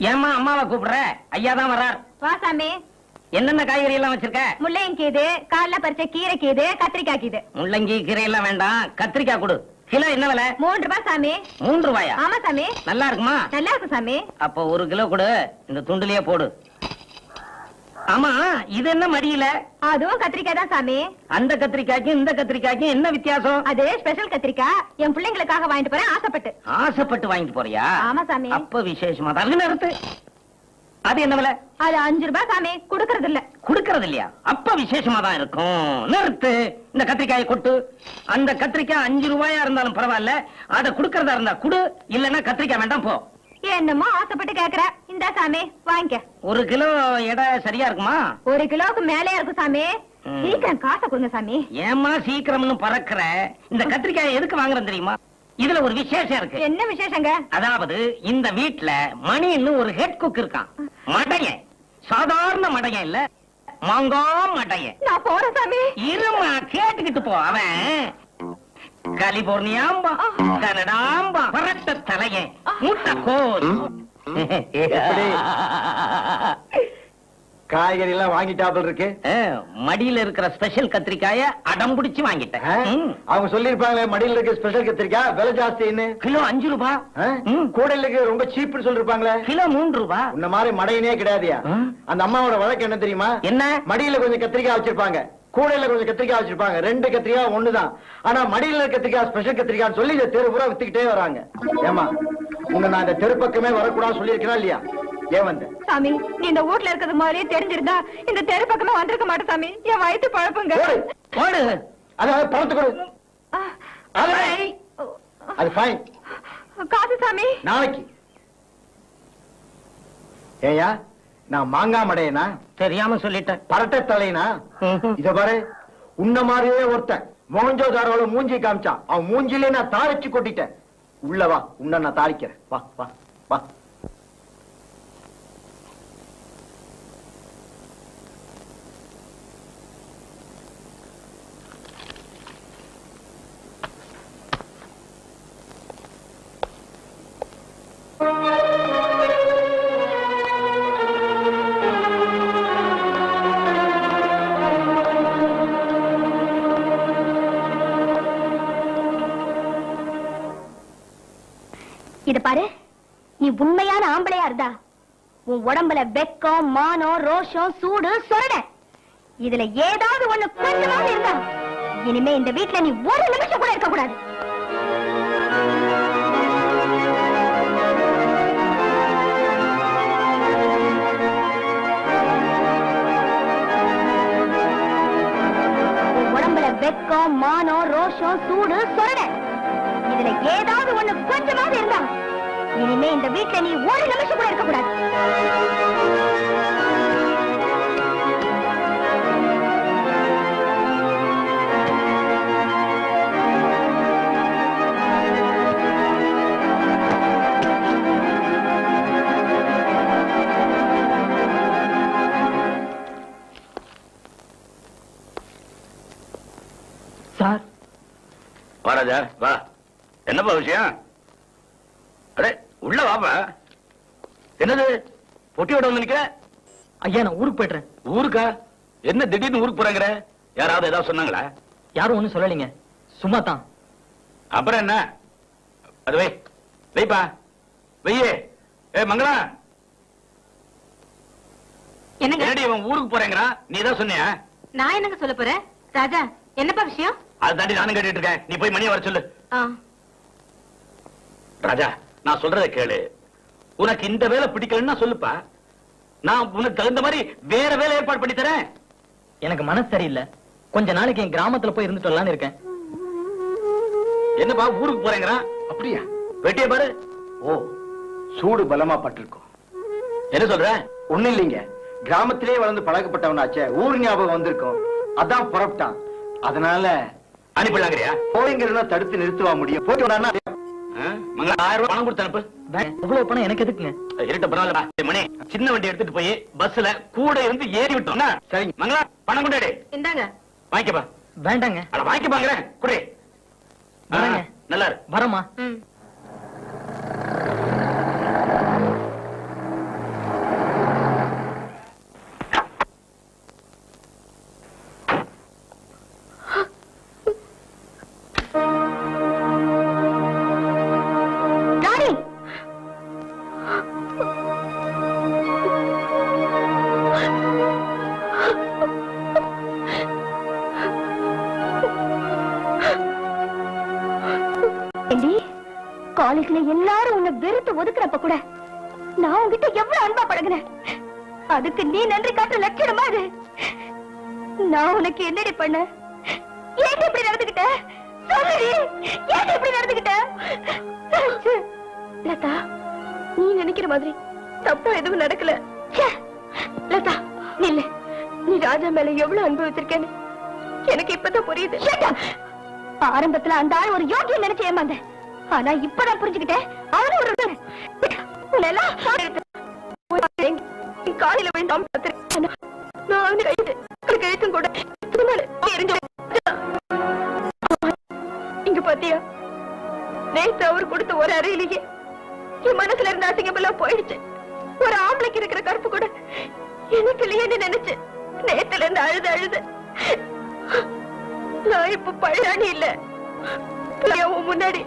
ஏம்மா அம்மாவை கூப்பிடுற? ஐயா தான் வர்றார். வா சாமி. என்னென்ன காய்கறி எல்லாம் வச்சிருக்க? முள்ளங்கி கீது, காலைல பறிச்ச கீரை கீது, கத்திரிக்காய் கீது. முள்ளங்கி கீரை எல்லாம் வேண்டாம், கத்திரிக்காய் கொடு. கிலோ என்ன விலை? 3 ரூபாய் சாமி. 3 ரூபாயா? ஆமா சாமி. நல்லா இருக்குமா? நல்லா இருக்கு சாமி. அப்போ 1 கிலோ கொடு, இந்த துண்டுலயே போடு. ஆமா, இது என்ன மடியில? அதுவும் கத்திரிக்காய் தான் சாமி. அந்த கத்திரிக்காய்க்கும் இந்த கத்திரிக்காய்க்கும் என்ன வித்தியாசம்? அது ஸ்பெஷல் கத்திரிக்காய். என் பிள்ளைங்களுக்காக வாங்கிட்டு போறேன், ஆசைப்பட்டு. ஆசைப்பட்டு வாங்கிட்டு போறியா? ஆமா சாமி. அப்ப விசேஷமா தான் நிறுத்து. அது என்ன விலை? அது 5 ரூபாய் சாமி. குடுக்கறது இல்ல. குடுக்கறது இல்லையா? அப்ப விசேஷமா தான் இருக்கும். நிறுத்து. இந்த கத்திரிக்காயை கொட்டு. அந்த கத்திரிக்காய் 5 ரூபாயா இருந்தாலும் பரவாயில்ல, அத குடுக்கறதா இருந்தா குடு, இல்லன்னா கத்திரிக்காய் வேண்டாம் போ. என்னமோ ஆசைப்பட்டு கேக்குற. இந்த சாமி வாங்கிக்க. 1 கிலோ எடை சரியா இருக்குமா? 1 கிலோக்கு மேலே இருக்கும் சாமி. சீக்கிரம் காசை கொடுங்க சாமி. ஏமா சீக்கிரம்னு பறக்குற? இந்த கத்திரிக்காயை எதுக்கு வாங்குறேன் தெரியுமா? இதுல ஒரு விசேஷம் இருக்கு. என்ன விசேஷங்க? அதாவது இந்த வீட்டுல மணின்னு ஒரு ஹெட் குக் இருக்கான். மடையன், சாதாரண மடையன் இல்ல, மாங்கா மடையன். நான் போறேன் சாமி. இருமா, கேட்டுக்கிட்டு போ. அவன் கலிபோர்னியாம்பா, கனடாம்பா, பரட்ட தலையன், முட்டைக்கோஸ். காய்கறி எல்லாம் வாங்கிட்டாப்ல இருக்கு. மடியில இருக்கிற ஸ்பெஷல் கத்திரிக்காய அடம் பிடிச்சு வாங்கிட்டேன். அவங்க சொல்லிருப்பாங்களே மடியில இருக்க ஸ்பெஷல் கத்திரிக்காய் விலை ஜாஸ்தின்னு. கிலோ 5 ரூபாய். கூடையில இருக்க ரொம்ப சீப்னு சொல்லிருப்பாங்களே. கிலோ 3 ரூபாய். உன்ன மாதிரி மடையினே கிடையாதுயா. அந்த அம்மாவோட வழக்கு என்ன தெரியுமா? என்ன? மடியில கொஞ்சம் கத்திரிக்காய் வச்சிருப்பாங்க, கூடையில கொஞ்சம் கத்திரிக்காய் வச்சிருப்பாங்க. 2 கத்திரிக்காய் ஒண்ணுதான். ஆனா மடியில கத்திரிக்காய் ஸ்பெஷல் கத்திரிக்காய் சொல்லி இந்த தெரு பூரா வித்துக்கிட்டே வராங்க. ஏமா உங்க நான் இந்த தெரு பக்கமே வரக்கூடாது சொல்லியிருக்கா இல்லையா? ஏன் வந்த? சாமி, நீ இந்த வீட்ல இருக்கிறது மாதிரியே தெரிஞ்சிருந்தா இந்த தெரு பக்கமே வந்திருக்க மாட்டேன் சாமி. என் வயிற்று பழப்புங்க. அதாவது பணத்து கொடு. அது ஃபைன். காசு சாமி. நாளைக்கு. ஏயா நான் மாங்கா மடையனா? தெரியாம சொல்லிட்டேன். பரட்ட தலைனா? இத பாரு, உன்ன மாதிரியே ஒருத்தன் மோகஞ்சோதாரோட மூஞ்சி காமிச்சான். அவன் மூஞ்சிலே நான் தாளிச்சு கொட்டிட்டேன். உள்ள வா, உன்ன நான் தாளிக்கிறேன். வா வா வா. இது பாரு, நீ உண்மையான ஆம்பளையா இருந்தா உன் உடம்புல வெக்கம், மானம், ரோஷம், சூடு, சொரண இதுல ஏதாவது ஒண்ணு கொஞ்சமாவது இருந்தா இனிமே இந்த வீட்டுல நீ ஒரு நிமிஷம் கூட இருக்க கூடாது. உன் உடம்புல வெக்கம், மானம், ரோஷம், சூடு, சொரண இதுல ஏதாவது ஒண்ணு கொஞ்சமாவது இருந்தா இனிமே இந்த வீட்டுல நீ ஒரு நிமிஷம் கூட இருக்க கூடாது. சார். வா ராஜா வா. என்னப்பா விஷயம்? அடே உள்ள வாப்பா. என்னது பொட்டியோட வந்து நிக்கிற? ஐயா நான் ஊருக்கு போயிடுறேன். ஊருக்கா? என்ன திடீர்னு ஊருக்கு போறாங்கற? யாராவது ஏதாவது சொன்னாங்களா? யாரும் ஒண்ணும் சொல்லலீங்க, சும்மா தான். அப்புறம் என்ன? அது வை வைப்பா வையே. ஏ மங்களா, என்னங்க? என்னடி இவன் ஊருக்கு போறேங்கறா? நீ தான் சொன்னியா? நான் என்னங்க சொல்ல போறேன்? ராஜா, என்னப்பா விஷயம்? அது தாண்டி நானும் கேட்டுட்டு இருக்கேன். நீ போய் மணியை வர சொல்லு. ராஜா, நான் சொல்றத கேளு. உனக்கு இந்த வேலை பிடிக்கலன்னா சொல்லுப்பா. நான் உனக்கு தகுந்த மாதிரி வேற வேலை ஏற்பாடு பண்ணி தரேன். எனக்கு மனசு சரியில்லை, கொஞ்ச நாளைக்கு என் கிராமத்துல போய் இருந்துட்டு வரலான்னு இருக்கேன். என்னப்பா ஊருக்கு போறேங்கிறான்? அப்படியா? வெட்டிய பாரு. ஓ, சூடு பலமா பட்டிருக்கும். என்ன சொல்ற? ஒண்ணு இல்லைங்க, கிராமத்திலே வளர்ந்து பழக்கப்பட்டவனாச்சே, ஊர் ஞாபகம் வந்திருக்கும், அதான் புறப்பட்டான். அதனால அனுப்பிடலாங்கிறியா? போய்ங்கிறனா தடுத்து நிறுத்துவா முடியும். போட்டு விடானா? மங்களா 1000 ரூபாய் பணம் கொடுத்து அனுப்பு. இவ்வளவு பணம் எனக்கு எதுக்குங்க? இருட்ட பரவாயில்ல மணி, சின்ன வண்டி எடுத்துட்டு போய் பஸ்ல கூட இருந்து ஏறி விட்டோம். சரிங்க. மங்களா பணம் கொண்டாடி. இந்தாங்க. வாங்கிக்கப்பா. வேண்டாங்க. அட வாங்கிப்பாங்கிறேன், குடி. நல்லா இரு. வரமா? ஊர்ல எல்லாரும் உன்னை வெறுத்து ஒதுக்குறப்ப கூட நான் உன்கிட்ட எவ்வளவு அன்பா பழகுனேன். அதுக்கு நீ நன்றி காட்டுற லட்சணமா இது. நான் உனக்கு என்னடி பண்ண? ஏன் இப்படி நடந்துகிட்ட? சொல்லுடி, ஏன் இப்படி நடந்துகிட்ட? லதா, நீ நினைக்கிற மாதிரி தப்பா எதுவும் நடக்கல. லதா, நில்லு. நீ ராஜா மேல எவ்வளவு அன்பு வச்சிருக்கேன்னு எனக்கு இப்பதான் புரியுது. ஆரம்பத்துல அந்த ஆள் ஒரு யோகியம் நினைச்சு ஏமாந்த. ஆனா இப்பதான் புரிஞ்சுக்கிட்டேன் அவனும் ஒரு காலையில வேண்டாம் நான் எழுத்தும் கூட இங்க பாத்தியா, நேத்து அவர் கொடுத்த ஒரு அறையிலேயே என் மனசுல இருந்த அசிங்கமெல்லாம் போயிடுச்சு. ஒரு ஆம்பளைக்கு இருக்கிற கருப்பு கூட எனக்கு இல்லையேன்னு நினைச்சு நேத்துல இருந்து அழுது அழுது நான் இப்ப பழாணி இல்ல முன்னாடி.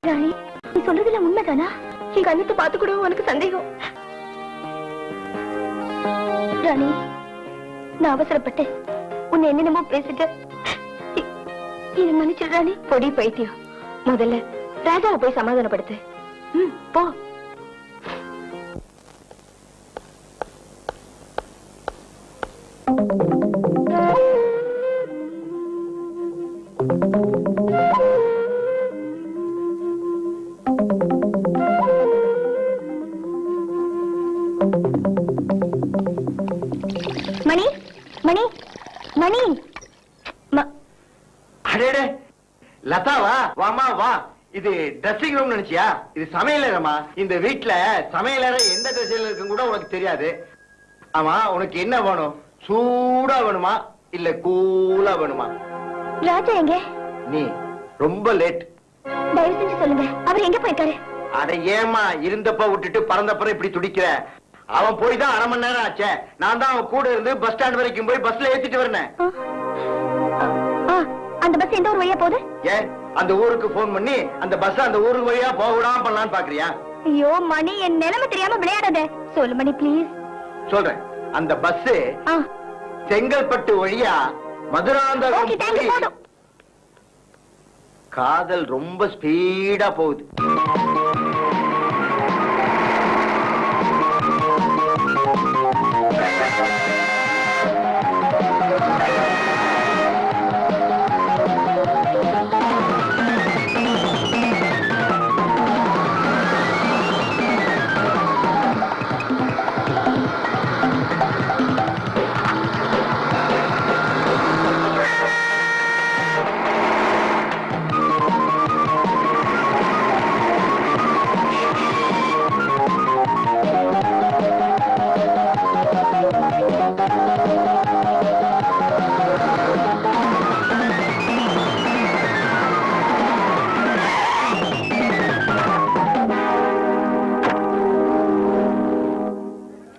ராணி, நீ சொல்றதுல உண்மைதானா? என் கண்ணத்தை பார்த்து கூட உனக்கு சந்தேகம். ராணி, நான் அவசரப்பட்டு உன்னை என்னென்னமோ பேசிட்டு இது மன்னிச்சிடு ராணி. பொடி பைத்தியம், முதல்ல ராஜாவை போய் சமாதானப்படுத்து. போ. மணி, மணி, மணி. அடேடே, லதாவா? வாமா வா. இது ட்ரெஸ்ஸிங் ரூம் நினைச்சியா? இது சமையலறைமா. இந்த வீட்டுல சமையலறை எந்த ட்ரெஸ்ல இருக்கும் கூட உனக்கு தெரியாது. ஆமா, உனக்கு என்ன வேணும்? சூடா வேணுமா இல்ல கூலா வேணுமா? ராஜா எங்க? நீ ரொம்ப லேட். தயவு செஞ்சு சொல்லுங்க, அவர் எங்க போயிருக்காரு? அட ஏமா, இருந்தப்ப விட்டுட்டு பறந்தப்பறம் இப்படி துடிக்கிற? அவன் போய் தான் அரை மணி நேரம் ஆச்சே. நான் தான் அவன் கூட இருந்து பஸ் ஸ்டாண்ட் வரைக்கும் போய் பஸ்ல ஏத்திட்டு வரேன். அந்த பஸ் எந்த ஊர் வழியா போகுது? ஏன் அந்த ஊருக்கு போன் பண்ணி அந்த பஸ் அந்த ஊருக்கு வழியா போக விடாம பண்ணலான்னு பாக்குறியா? ஐயோ மணி, என் நிலைமை தெரியாம விளையாடாத. சொல்லு மணி ப்ளீஸ். சொல்றேன். அந்த பஸ் செங்கல்பட்டு வழியா மதுராந்தகம் போய் காதல் ரொம்ப ஸ்பீடா போகுது.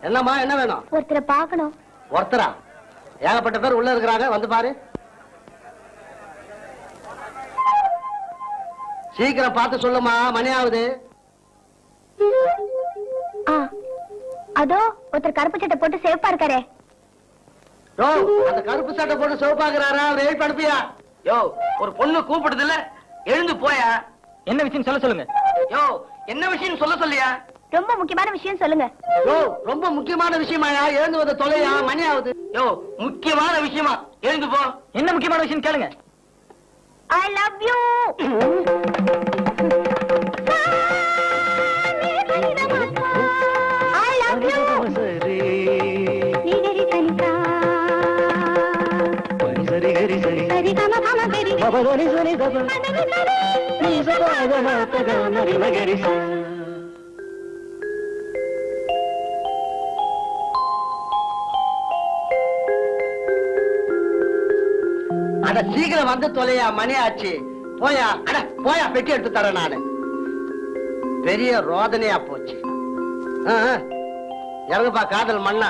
என்னம்மா, என்ன வேணும்? ஒருத்தரை பார்க்கணும். ஒருத்தரா? ஏகப்பட்ட பேர் உள்ள இருக்கிறாங்க, வந்து பாரு. சீக்கிரம் பார்த்து சொல்லுமா, மணி ஆகுது. அதோ ஒருத்தர் கருப்பு சட்டை போட்டு சேவப்பா இருக்காரே. யோ, அந்த கருப்பு சட்டை போட்டு சிவப்பாக்குறாரா? அவர் எழுப்பி அனுப்பியா? யோ, ஒரு பொண்ணு கூப்பிடுது இல்ல, எழுந்து போயா. என்ன விஷயம் சொல்ல சொல்லுங்க. யோ, என்ன விஷயம் சொல்ல சொல்லியா? ரொம்ப முக்கியமான விஷயம் சொல்லுங்க. யோ, ரொம்ப முக்கியமான விஷயமாயா? எழுந்து வந்த தொலையா, மணி ஆகுது. யோ, முக்கியமான விஷயமா? எழுந்து போ. என்ன முக்கியமான விஷயம் கேளுங்க. I love you. I love you. நீ தனிதா சரி சரி சரி சரி கம கம கரி பபரி சரி சப நீ சபாதன தக மரி மகரி. அட சீக்கிரம் வந்து தொலையா, மணி ஆச்சு. போயா, அட போயா, பெட்டி எடுத்து தரேன் நானு. பெரிய ரோதனையா போச்சு. இறங்குப்பா காதல் மண்ணா.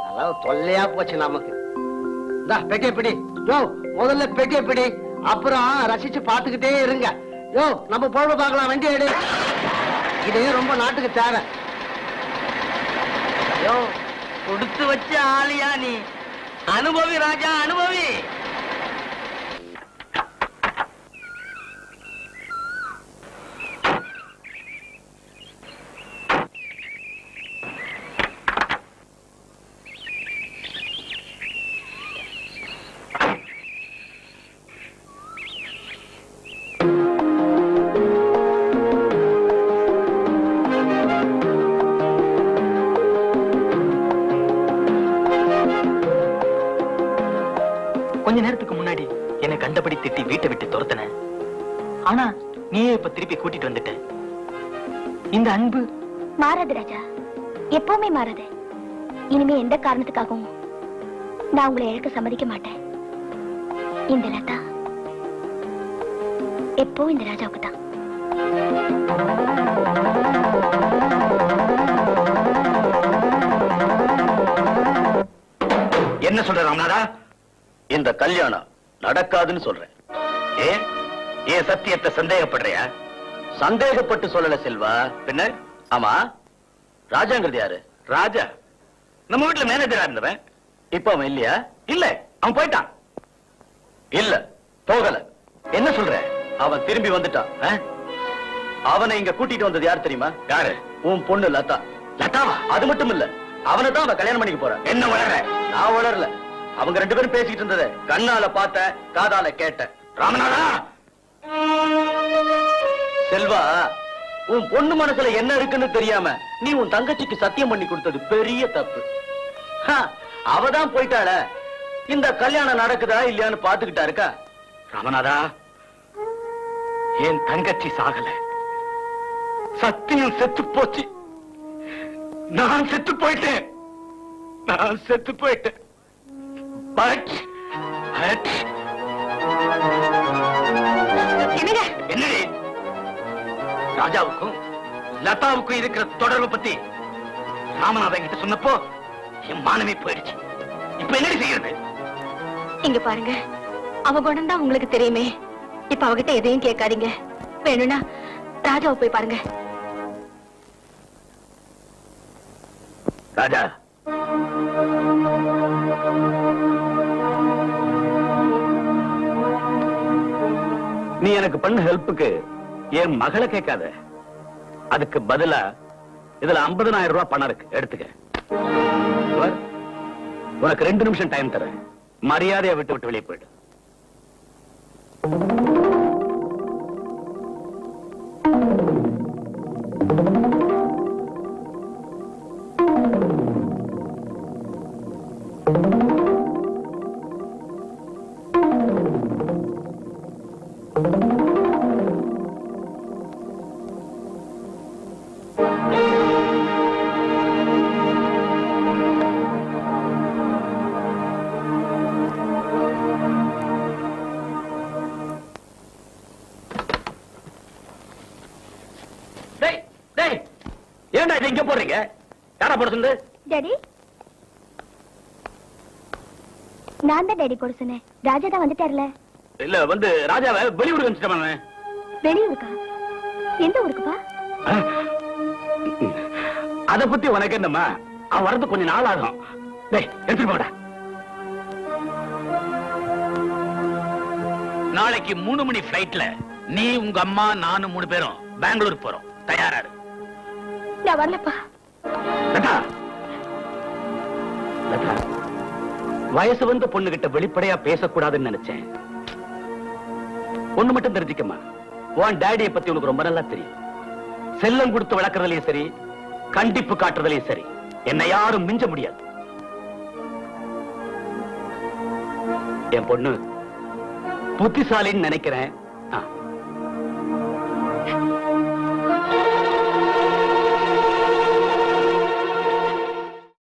நல்லா தொல்லையா போச்சு நமக்கு. பெட்டிய பிடி. யோ, முதல்ல பெட்டிய பிடி, அப்புறம் ரசிச்சு பாத்துக்கிட்டே இருங்க. யோ, நம்ம பொழுது பார்க்கலாம். வண்டி எடு. இது ரொம்ப நாட்டுக்கு தேவை. யோ, கொடுத்து வச்ச ஆளியா நீ. அனுபவி ராஜா, அனுபவி. கொஞ்ச நேரத்துக்கு முன்னாடி என்னை கண்டபடி திட்டி வீட்டை விட்டு துரத்துன. ஆனா நீயே இப்ப திருப்பி கூட்டிட்டு வந்துட்ட. இந்த அன்பு மாறாது ராஜா, எப்பவுமே மாறாது. இனிமே எந்த காரணத்துக்காகவும் நான் உங்களை இழக்க சம்மதிக்க மாட்டேன். இந்த லதா எப்போ இந்த ராஜாவுக்கு தான். என்ன சொல்ற ராமநாதா? இந்த கல்யாணம் நடக்காதுன்னு சொல்றேன். ஏன் சத்தியத்தை சந்தேகப்படுறியா? சந்தேகப்பட்டு சொல்லல செல்வா. பின்ன ஆமா, ராஜாங்கிறது யாரு? ராஜா நம்ம வீட்டுல மேனேஜரா இருந்தவன். இப்ப அவன் இல்லையா? இல்ல, அவன் போயிட்டான். இல்ல, போகல. என்ன சொல்ற? அவன் திரும்பி வந்துட்டான். அவனை இங்க கூட்டிட்டு வந்தது யார் தெரியுமா? யாரு? உன் பொண்ணு லதா. லதாவா? அது மட்டும் இல்ல, அவனை தான் அவன் கல்யாணம் பண்ணிக்க போற. என்ன வளர? நான் வளரல. அவங்க ரெண்டு பேரும் பேசிட்டு இருந்ததை கண்ணால பார்த்த, காதால கேட்ட. ராமநாதா, செல்வா, உன் பொண்ணு மனசுல என்ன இருக்குன்னு தெரியாம நீ உன் தங்கச்சிக்கு சத்தியம் பண்ணி கொடுத்தது பெரிய தப்பு. அவதான் போயிட்டாள, இந்த கல்யாணம் நடக்குதா இல்லையான்னு பாத்துக்கிட்டா இருக்கா. ராமநாதா, என் தங்கச்சி சாகல, சத்தியம் செத்து போச்சு. நான் செத்து போயிட்டேன். என்னடி ராஜாவுக்கும் லதாவுக்கும் இருக்கிற தொடர்பு பத்தி ராமநாதன் கிட்ட சொன்னப்போ என் மானமே போயிடுச்சு. இப்ப என்னடி செய்யறது? இங்க பாருங்க, அவ குணம் தான் உங்களுக்கு தெரியுமே. இப்ப அவகிட்ட எதையும் கேட்காதீங்க. வேணும்னா ராஜாவை போய் பாருங்க. ராஜா, நீ எனக்கு பண்ண ஹெல்ப்புக்கு என் மகளை கேட்காத. அதுக்கு பதிலா இதுல 50,000 ரூபாய் பணம் இருக்கு, எடுத்துக்க. உனக்கு 2 நிமிஷம் டைம் தரேன். மரியாதையை விட்டு வெளியே போயிடு. ஏன்டா இதை இங்க போடுறீங்க? யாரா போட சொன்னது? டாடி, நான் தான் டாடி போட சொன்னேன். ராஜா தான் வந்துட்டார்ல. இல்ல, வந்து ராஜாவை வெளியூருக்கு அனுப்பிச்சிட்டேன். வெளியூருக்கா? எந்த ஊருக்குப்பா? அத பத்தி உனக்கு என்னம்மா? அவன் வரது கொஞ்சம் நாள் ஆகும். எடுத்துட்டு போடா. நாளைக்கு 3 மணி பிளைட்ல நீ, உங்க அம்மா, நானும் 3 பேரும் பெங்களூர் போறோம். தயாராரு? நான் வரலப்பா. வயசு வந்து பொண்ணுகிட்ட வெளிப்படையா பேசக்கூடாதுன்னு நினைச்சேன். ஒண்ணு மட்டும் தெரிஞ்சுக்கமா, உன் டாடியை பத்தி உனக்கு ரொம்ப நல்லா தெரியும். செல்லம் கொடுத்து வளர்க்கறதுலயும் சரி, கண்டிப்பு காட்டுறதுலயும் சரி, என்னை யாரும் மிஞ்ச முடியாது. என் பொண்ணு புத்திசாலின்னு நினைக்கிறேன்.